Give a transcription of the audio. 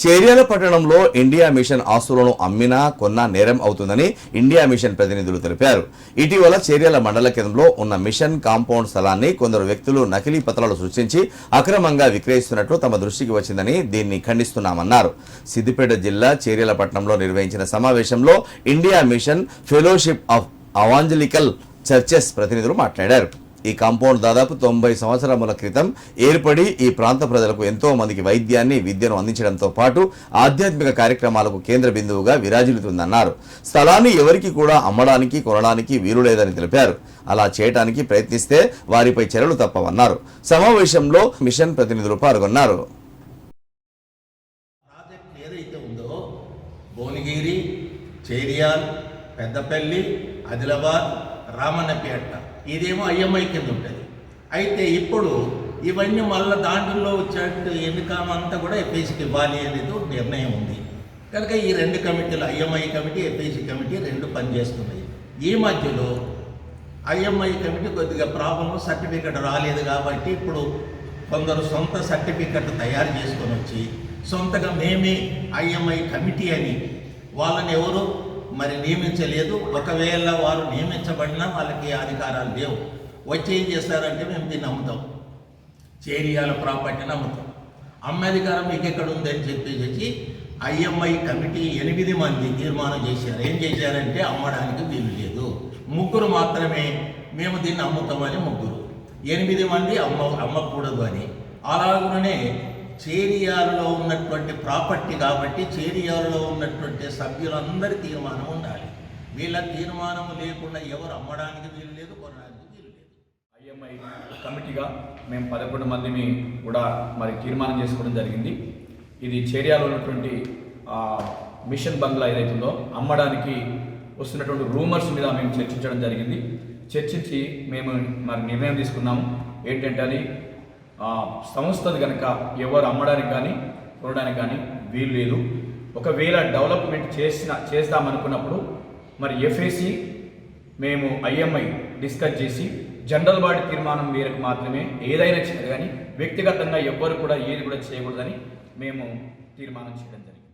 చేర్యాల పట్టణంలో India mission ఆస్తులను అమ్మినా కొన్నా నేరం అవుతుందని ఇండియా మిషన్ ప్రతినిధులు తెలిపారు. ఇటీవల చేర్యాల మండల కేంద్రంలో ఉన్న మిషన్ కాంపౌండ్ స్థలాన్ని కొందరు వ్యక్తులు నకిలీ పత్రాలు సృష్టించి అక్రమంగా విక్రయిస్తున్నట్లు తమ దృష్టికి వచ్చిందని దీన్ని ఖండిస్తున్నామన్నారు. సిద్దిపేట జిల్లా చేర్యాల పట్టణంలో నిర్వహించిన సమావేశంలో India Mission Fellowship of Evangelical Churches ప్రతినిధులు మాట్లాడారు. ఈ కాంపౌండ్ దాదాపు 90 సంవత్సరాల క్రితం ఏర్పడి ఈ ప్రాంత ప్రజలకు ఎంతో మందికి వైద్యాన్ని విద్యను అందించడంతో పాటు ఆధ్యాత్మిక కార్యక్రమాలకు కేంద్ర బిందువుగా విరాజిల్లుతుందన్నారు. స్థలాన్ని ఎవరికి కూడా అమ్మడానికి కొనడానికి వీలు లేదని తెలిపారు. అలా చేయడానికి ప్రయత్నిస్తే వారిపై చర్యలు తప్పవన్నారు. సమావేశంలో మిషన్ ప్రతినిధులు పాల్గొన్నారు. భువనగిరి, చేర్యాల్, పెద్దపల్లి, ఆదిలాబాద్, రామన్నపేట ఇదేమో ఐఎంఐ కింద ఉంటుంది. అయితే ఇప్పుడు ఇవన్నీ మళ్ళీ దాంట్లో వచ్చేట్టు ఎన్నికమంతా కూడా ఎఫ్ఐసికి ఇవ్వాలి అనేది నిర్ణయం ఉంది. కనుక ఈ రెండు కమిటీలు ఐఎంఐ కమిటీ, ఎఫ్ఐసి కమిటీ రెండు పనిచేస్తున్నాయి. ఈ మధ్యలో ఐఎంఐ కమిటీ కొద్దిగా ప్రాబ్లం, సర్టిఫికెట్ రాలేదు కాబట్టి ఇప్పుడు కొందరు సొంత సర్టిఫికెట్ తయారు చేసుకొని వచ్చి సొంతగా మేమే ఐఎంఐ కమిటీ అని వాళ్ళని ఎవరు మరి నియమించలేదు. ఒకవేళ వారు నియమించబడినా వాళ్ళకి అధికారాలు లేవు. వచ్చి ఏం చేస్తారంటే మేము దీన్ని అమ్ముతాం, చేర్యాల ప్రాపర్టీని అమ్ముతాం, అమ్మే అధికారం మీకు ఎక్కడ ఉందని చెప్పేసి ఐఎంఐ కమిటీ 8 మంది తీర్మానం చేశారు. ఏం చేశారంటే అమ్మడానికి వీలు లేదు, 3 మాత్రమే మేము దీన్ని అమ్ముతామని 3, 8 మంది అమ్మకూడదు అని. అలాగనే చేర్యాలలో ఉన్నటువంటి ప్రాపర్టీ కాబట్టి చేర్యాలలో ఉన్నటువంటి సభ్యులందరి తీర్మానం ఉండాలి. వీళ్ళ తీర్మానం లేకుండా ఎవరు అమ్మడానికి వీలు లేదు, కొనడానికి వీలు లేదు. ఐఎంఐ కమిటీగా మేము 11 మందిని కూడా మరి తీర్మానం చేసుకోవడం జరిగింది. ఇది చేర్యాలలో ఉన్నటువంటి మిషన్ బంగ్లా ఏదైతుందో అమ్మడానికి వస్తున్నటువంటి రూమర్స్ మీద మేము చర్చించడం జరిగింది. చర్చించి మేము మరి నిర్ణయం తీసుకున్నాము. ఏంటంటే అది సంస్థది కనుక ఎవరు అమ్మడానికి కానీ కొనడానికి కానీ వీలు లేదు. ఒకవేళ డెవలప్మెంట్ చేద్దామనుకున్నప్పుడు మరి ఎఫ్ఏసి మేము ఐఎంఐ డిస్కస్ చేసి జనరల్ బాడీ తీర్మానం మేరకు మాత్రమే ఏదైనా చేయాలి, కానీ వ్యక్తిగతంగా ఎవ్వరు కూడా ఏది కూడా చేయకూడదని మేము తీర్మానం చేయడం జరిగింది.